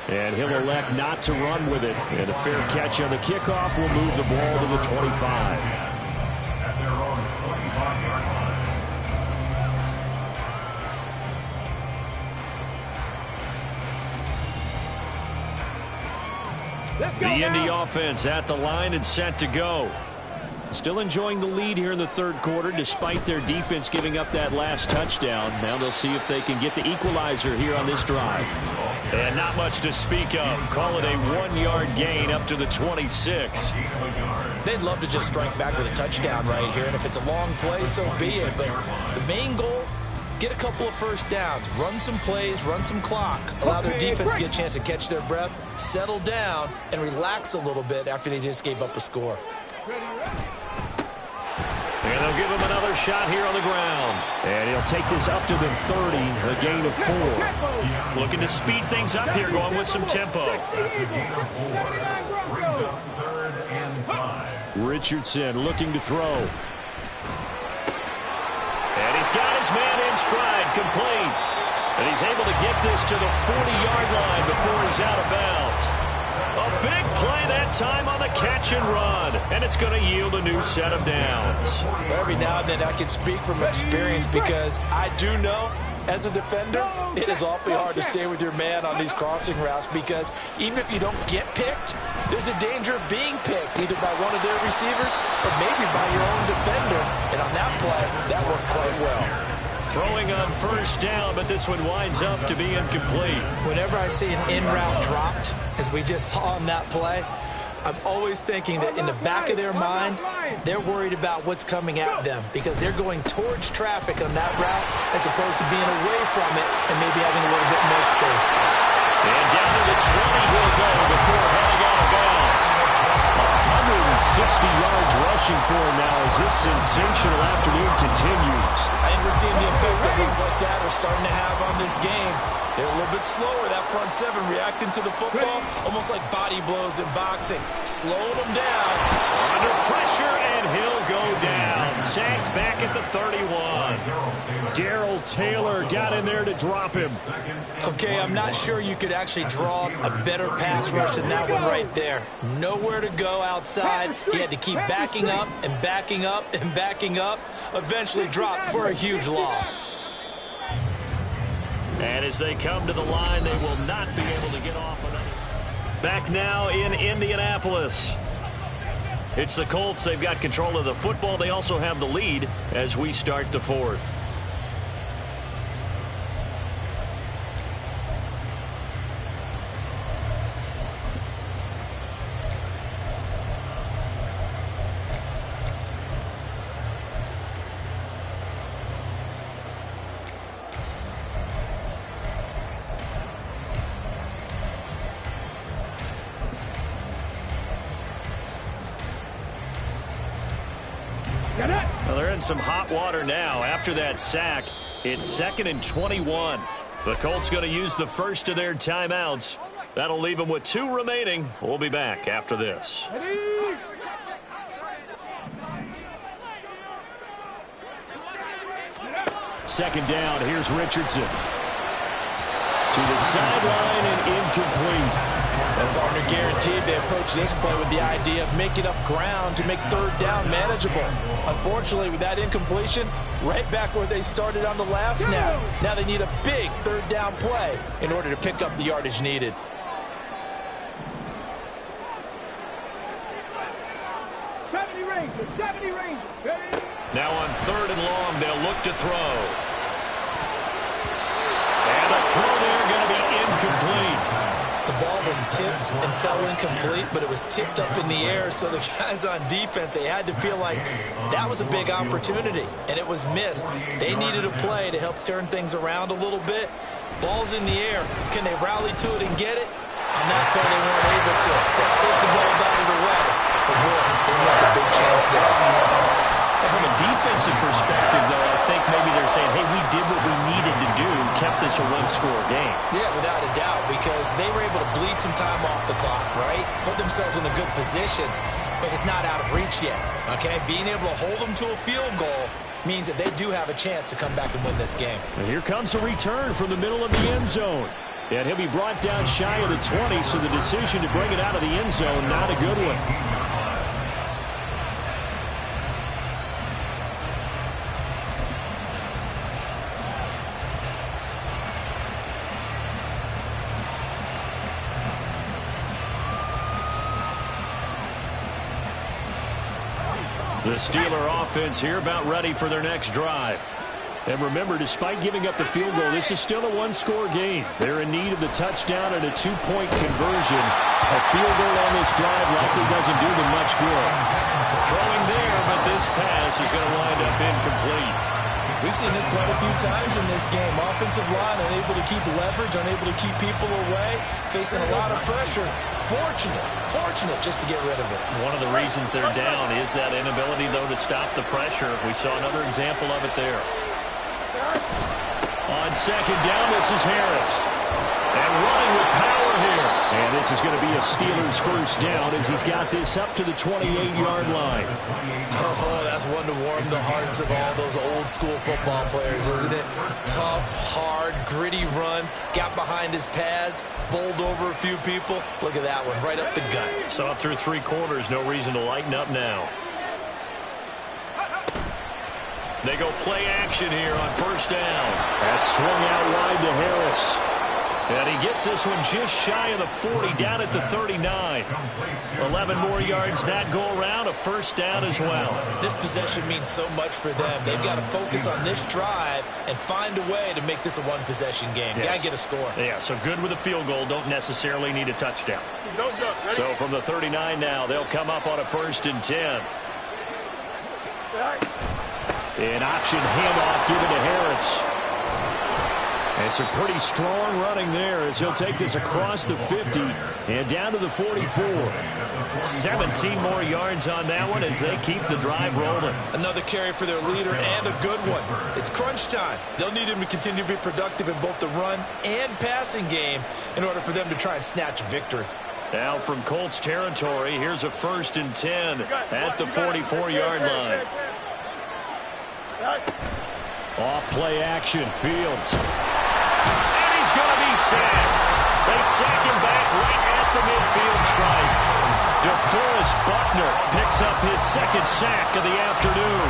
And he'll elect not to run with it. And a fair catch on the kickoff will move the ball to the 25. At their own 25-yard line. The Indy offense at the line and set to go. Still enjoying the lead here in the 3rd quarter despite their defense giving up that last touchdown. Now they'll see if they can get the equalizer here on this drive. And not much to speak of. Call it a 1-yard gain up to the 26. They'd love to just strike back with a touchdown right here. And if it's a long play, so be it. But the main goal, get a couple of first downs. Run some plays, run some clock. Allow their defense to get a chance to catch their breath, settle down, and relax a little bit after they just gave up a score. And they'll give him another shot here on the ground. And he'll take this up to the 30, a gain of 4. Looking to speed things up here, going with some tempo. Richardson looking to throw. And he's got his man in stride, complete. And he's able to get this to the 40-yard line before he's out of bounds. A big play that time on the catch and run. And it's going to yield a new set of downs. Every now and then I can speak from experience because I do know as a defender, it is awfully hard to stay with your man on these crossing routes because even if you don't get picked, there's a danger of being picked either by one of their receivers or maybe by your own defender. And on that play, that worked quite well. Throwing on first down, but this one winds up to be incomplete. Whenever I see an in route dropped, as we just saw on that play, I'm always thinking that in the back of their mind, they're worried about what's coming at them because they're going towards traffic on that route as opposed to being away from it and maybe having a little bit more space. And down to the 20 he'll go before heading out of bounds. 160 yards rushing for him now as this sensational afternoon continues. I think we're seeing the effect that runs like that are starting to have on this game. They're a little bit slower, that front seven, reacting to the football, almost like body blows in boxing. Slowing them down. Under pressure, and he'll go down. Sacked back at the 31. Darrell Taylor got in there to drop him. Okay, I'm not sure you could actually draw a better pass rush than that one right there. Nowhere to go outside. He had to keep backing up and backing up and backing up. Eventually dropped for a huge loss. And as they come to the line, they will not be able to get off of it. Back now in Indianapolis. It's the Colts. They've got control of the football. They also have the lead as we start the fourth. Well, they're in some hot water now. After that sack, it's 2nd and 21. The Colts going to use the first of their timeouts. That'll leave them with 2 remaining. We'll be back after this. Second down. Here's Richardson. To the sideline and incomplete. And partner guaranteed they approach this play with the idea of making up ground to make third down manageable. Unfortunately, with that incompletion, right back where they started on the last snap. Now they need a big third down play in order to pick up the yardage needed. Now on 3rd and long, they'll look to throw. And a throw there going to be incomplete. The ball was tipped and fell incomplete, but it was tipped up in the air, so the guys on defense, they had to feel like that was a big opportunity, and it was missed. They needed a play to help turn things around a little bit. Ball's in the air. Can they rally to it and get it? On that play, they weren't able to. They take the ball out of the way. But boy, they missed a big chance there. Well, from a defensive perspective, though, I think maybe they're saying, hey, we did what we needed to do, kept this a one-score game. Yeah, without a doubt, because they were able to bleed some time off the clock, right? Put themselves in a good position, but it's not out of reach yet, okay? Being able to hold them to a field goal means that they do have a chance to come back and win this game. And here comes a return from the middle of the end zone. And he'll be brought down shy of the 20, so the decision to bring it out of the end zone, not a good one. The Steeler offense here about ready for their next drive. And remember, despite giving up the field goal, this is still a one-score game. They're in need of the touchdown and a 2-point conversion. A field goal on this drive likely doesn't do them much good. Throwing there, but this pass is going to wind up incomplete. We've seen this quite a few times in this game. Offensive line unable to keep leverage, unable to keep people away, facing a lot of pressure. Fortunate just to get rid of it. One of the reasons they're down is that inability, though, to stop the pressure. We saw another example of it there. On second down, this is Harris. And running with power here. And this is going to be a Steelers first down as he's got this up to the 28-yard line. Oh, that's one to warm the hearts of all those old school football players, isn't it? Tough, hard, gritty run. Got behind his pads, bowled over a few people. Look at that one, right up the gut. Saw it through 3 quarters. No reason to lighten up now. They go play action here on first down. That's swung out wide to Harris. And he gets this one just shy of the 40, down at the 39. 11 more yards that go around, a first down as well. This possession means so much for them. They've got to focus on this drive and find a way to make this a one-possession game. Yes. Got to get a score. Yeah, so good with a field goal. Don't necessarily need a touchdown. So from the 39 now, they'll come up on a 1st and 10. An option handoff given to Harris. And some pretty strong running there as he'll take this across the 50 and down to the 44. 17 more yards on that one as they keep the drive rolling. Another carry for their leader and a good one. It's crunch time. They'll need him to continue to be productive in both the run and passing game in order for them to try and snatch a victory. Now from Colts territory, here's a 1st and 10 at the 44-yard line. Off play action, Fields. And he's going to be sacked. They sack him back right at the midfield stripe. DeForest Buckner picks up his 2nd sack of the afternoon.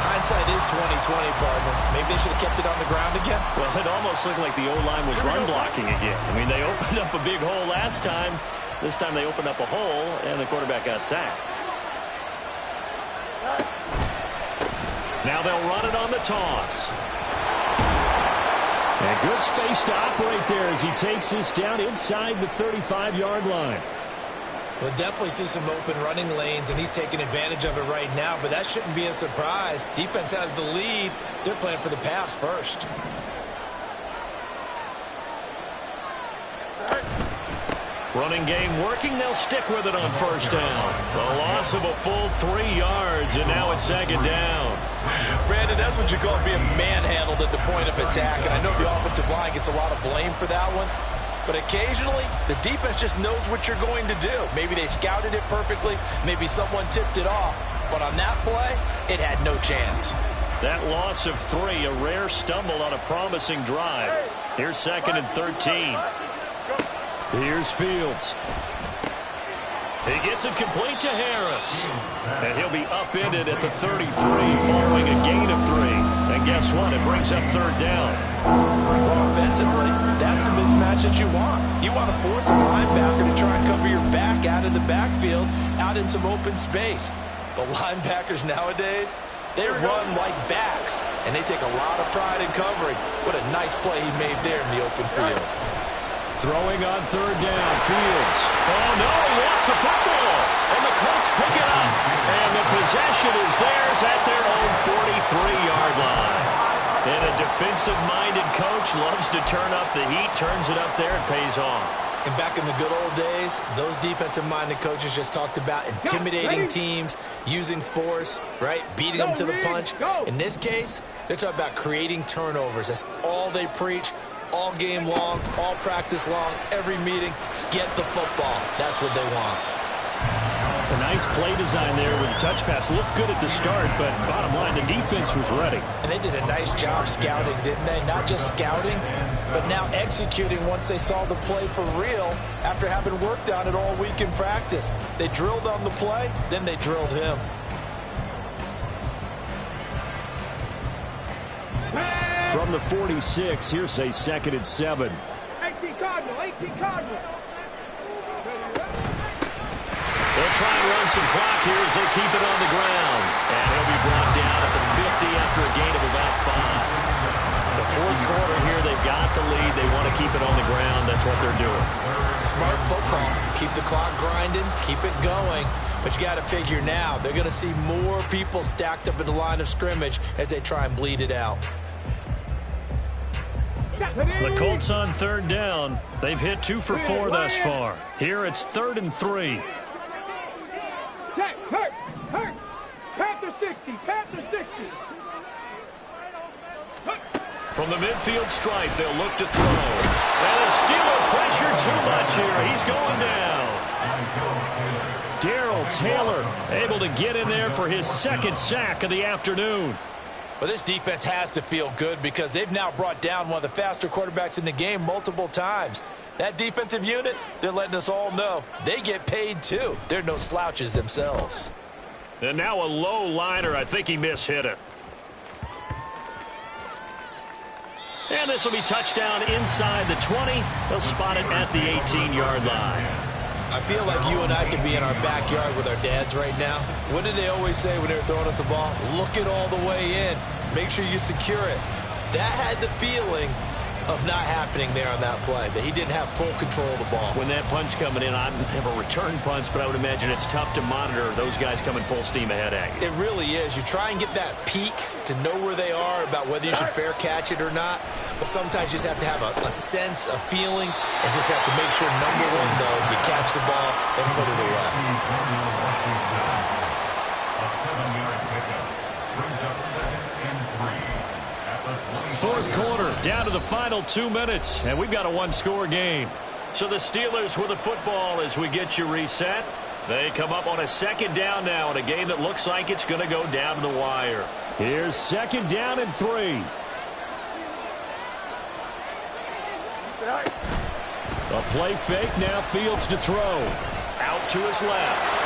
Hindsight is 20/20, partner. Maybe they should have kept it on the ground again. Well, it almost looked like the O-line was run blocking again. I mean, they opened up a big hole last time. This time they opened up a hole, and the quarterback got sacked. Now they'll run it on the toss. And good space to operate there as he takes this down inside the 35-yard line. We'll definitely see some open running lanes, and he's taking advantage of it right now, but that shouldn't be a surprise. Defense has the lead. They're playing for the pass first. Running game working. They'll stick with it on 1st down. The loss of a full 3 yards, and now it's 2nd down. Brandon, that's what you call being manhandled at the point of attack, and I know the offensive line gets a lot of blame for that one. But occasionally, the defense just knows what you're going to do. Maybe they scouted it perfectly. Maybe someone tipped it off. But on that play, it had no chance. That loss of 3, a rare stumble on a promising drive. Here's 2nd and 13. Here's Fields. He gets it complete to Harris. And he'll be upended at the 33 following a gain of 3. And guess what? It brings up 3rd down. Well, offensively, that's the mismatch that you want. You want to force a linebacker to try and cover your back out of the backfield, out in some open space. The linebackers nowadays, they run like backs, and they take a lot of pride in covering. What a nice play he made there in the open field. Throwing on 3rd down, Fields. Oh, no, he lost the football. And the Colts pick it up. And the possession is theirs at their own 43-yard line. And a defensive-minded coach loves to turn up the heat, turns it up there, and pays off. And back in the good old days, those defensive-minded coaches just talked about intimidating teams, using force, right, beating them to the punch. In this case, they're talking about creating turnovers. That's all they preach. All game long, all practice long, every meeting, get the football. That's what they want. A nice play design there with the touch pass. Looked good at the start, but bottom line, the defense was ready. And they did a nice job scouting, didn't they? Not just scouting, but now executing once they saw the play for real after having worked on it all week in practice. They drilled on the play, then they drilled him. From the 46, here's a 2nd and 7. 18 Cardinal, 18 Cardinal. They'll try and run some clock here as they keep it on the ground. And he'll be brought down at the 50 after a gain of about 5. The 4th quarter here, they've got the lead. They want to keep it on the ground. That's what they're doing. Smart football. Keep the clock grinding. Keep it going. But you got to figure now, they're going to see more people stacked up at the line of scrimmage as they try and bleed it out. The Colts on 3rd down. They've hit 2 for 4 thus far. Here it's 3rd and 3. Check, hurt. Panther 60, Panther 60. From the midfield stripe, they'll look to throw. And the Steeler pressure too much here. He's going down. Darrell Taylor able to get in there for his 2nd sack of the afternoon. Well, this defense has to feel good because they've now brought down one of the faster quarterbacks in the game multiple times. That defensive unit, they're letting us all know they get paid too. They're no slouches themselves. And now a low liner. I think he mishit it. And this will be touchdown inside the 20. They'll spot it at the 18-yard line. I feel like you and I could be in our backyard with our dads right now. What did they always say when they were throwing us the ball? Look it all the way in. Make sure you secure it. That had the feeling of not happening there on that play, that he didn't have full control of the ball. When that punt's coming in, I never return punts, but I would imagine it's tough to monitor those guys coming full steam ahead at you. It really is. You try and get that peek to know where they are, about whether you should fair catch it or not, but sometimes you just have to have a sense, a feeling, and just have to make sure, number one, though, you catch the ball and put it away. A 7-yard pickup brings up 2nd and 3. Fourth quarter, down to the final 2 minutes, and we've got a one-score game. So the Steelers with the football as we get you reset. They come up on a second down now in a game that looks like it's going to go down to the wire. Here's 2nd down and 3. A play fake, now Fields to throw. Out to his left.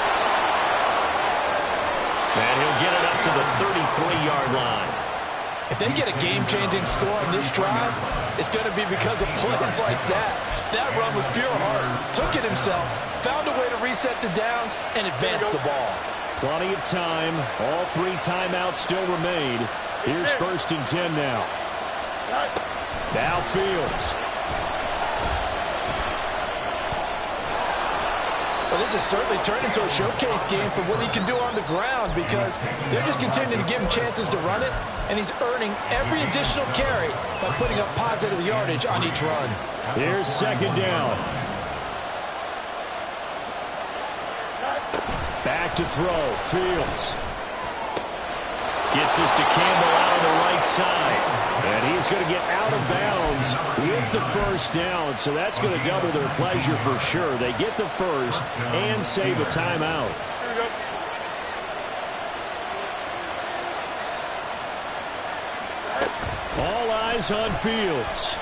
And he'll get it up to the 33-yard line. If they get a game-changing score on this drive, it's going to be because of plays like that. That run was pure heart. Took it himself, found a way to reset the downs, and advance the ball. Plenty of time. All 3 timeouts still remain. Here's 1st and 10 now. Now Fields. Well, this has certainly turned into a showcase game for what he can do on the ground, because they're just continuing to give him chances to run it, and he's earning every additional carry by putting up positive yardage on each run. Here's 2nd down. Back to throw. Fields. Gets this to Campbell out on the right side. And he's going to get out of bounds with the 1st down. So that's going to double their pleasure for sure. They get the 1st and save a timeout. All eyes on Fields.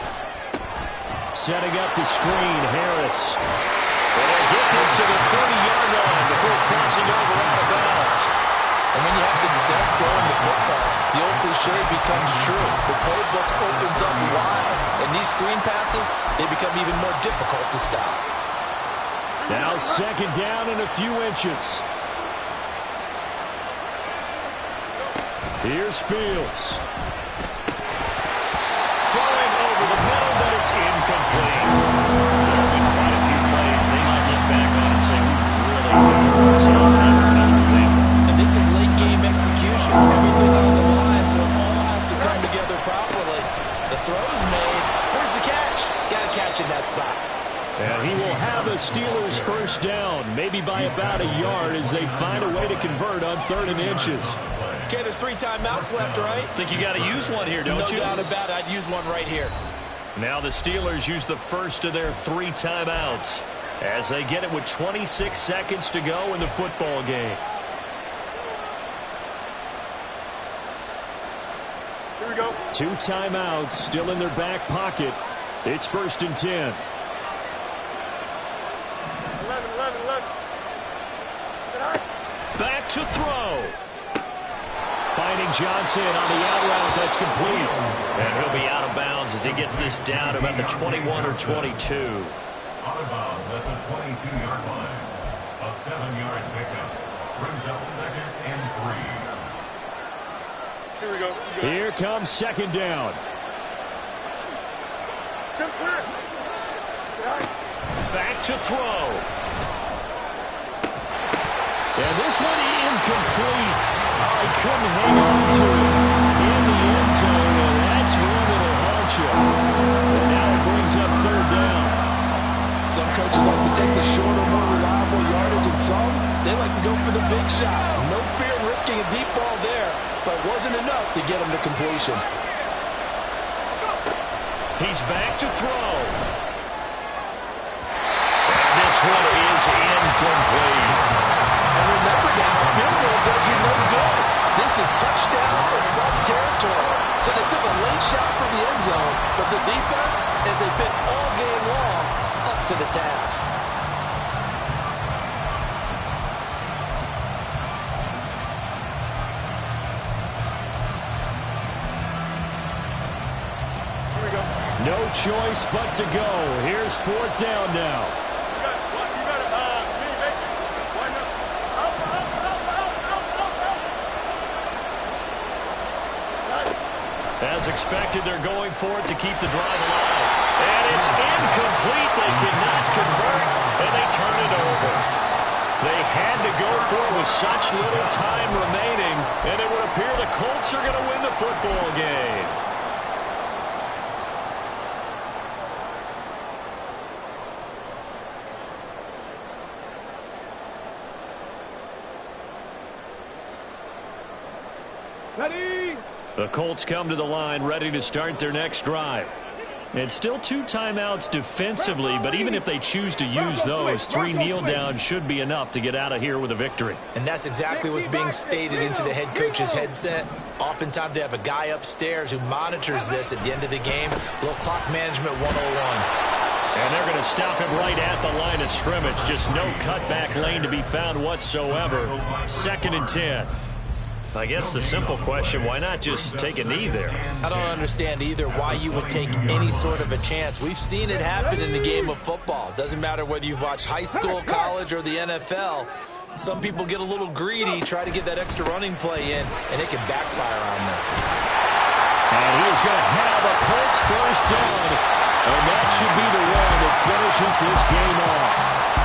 Setting up the screen, Harris. And they'll get this to the 30-yard line before crossing over out of bounds. And when you have success throwing the football, the old cliche becomes true. The playbook opens up wide, and these screen passes, they become even more difficult to stop. Now 2nd down and a few inches. Here's Fields. Throwing over the middle, but it's incomplete. There have been quite a few plays they might look back on and say, we really put ourselves, and that was another example. And this is late-game execution. Everything on the line, so it all has to come together properly. The throw's made. Where's the catch? Got to catch in that spot. And he will have a Steelers 1st down, maybe by about a yard, as they find a way to convert on 3rd and inches. Okay, there's 3 timeouts left, right? Think you got to use one here, don't you? No doubt about it. I'd use one right here. Now the Steelers use the 1st of their 3 timeouts as they get it with 26 seconds to go in the football game. Here we go. 2 timeouts still in their back pocket. It's 1st and 10. 11. Back to throw. Finding Johnson on the out route. That's complete. And he'll be out of bounds as he gets this down to about the 21 or 22. Out of bounds at the 22-yard line. A 7-yard pickup brings up 2nd and 3. Here we go. Here comes 2nd down. Back to throw. And this one incomplete. Oh, he couldn't hang on to it in the end zone, and that's one that'll haunt you. And now it brings up 3rd down. Some coaches like to take the shorter, more reliable yardage, and some, they like to go for the big shot. No fear in risking a deep ball there, but it wasn't enough to get him to completion. He's back to throw. And this one is incomplete. And remember now, field goal does you no good. This is touchdown or bust territory. So they took a late shot for the end zone, but the defense, as they've been all game long, up to the task. Here we go. No choice but to go. Here's 4th down now. As expected, they're going for it to keep the drive alive. And it's incomplete. They cannot convert, and they turn it over. They had to go for it with such little time remaining, and it would appear the Colts are going to win the football game. Ready? The Colts come to the line ready to start their next drive. It's still 2 timeouts defensively, but even if they choose to use those, 3 kneel downs should be enough to get out of here with a victory. And that's exactly what's being stated into the head coach's headset. Oftentimes they have a guy upstairs who monitors this at the end of the game. A little clock management 101. And they're going to stop him right at the line of scrimmage. Just no cutback lane to be found whatsoever. 2nd and 10. I guess the simple question, why not just take a knee there? I don't understand either why you would take any sort of a chance. We've seen it happen in the game of football. It doesn't matter whether you've watched high school, college, or the NFL. Some people get a little greedy, try to get that extra running play in, and it can backfire on them. And he's going to have a Colts 1st down, and that should be the one that finishes this game off.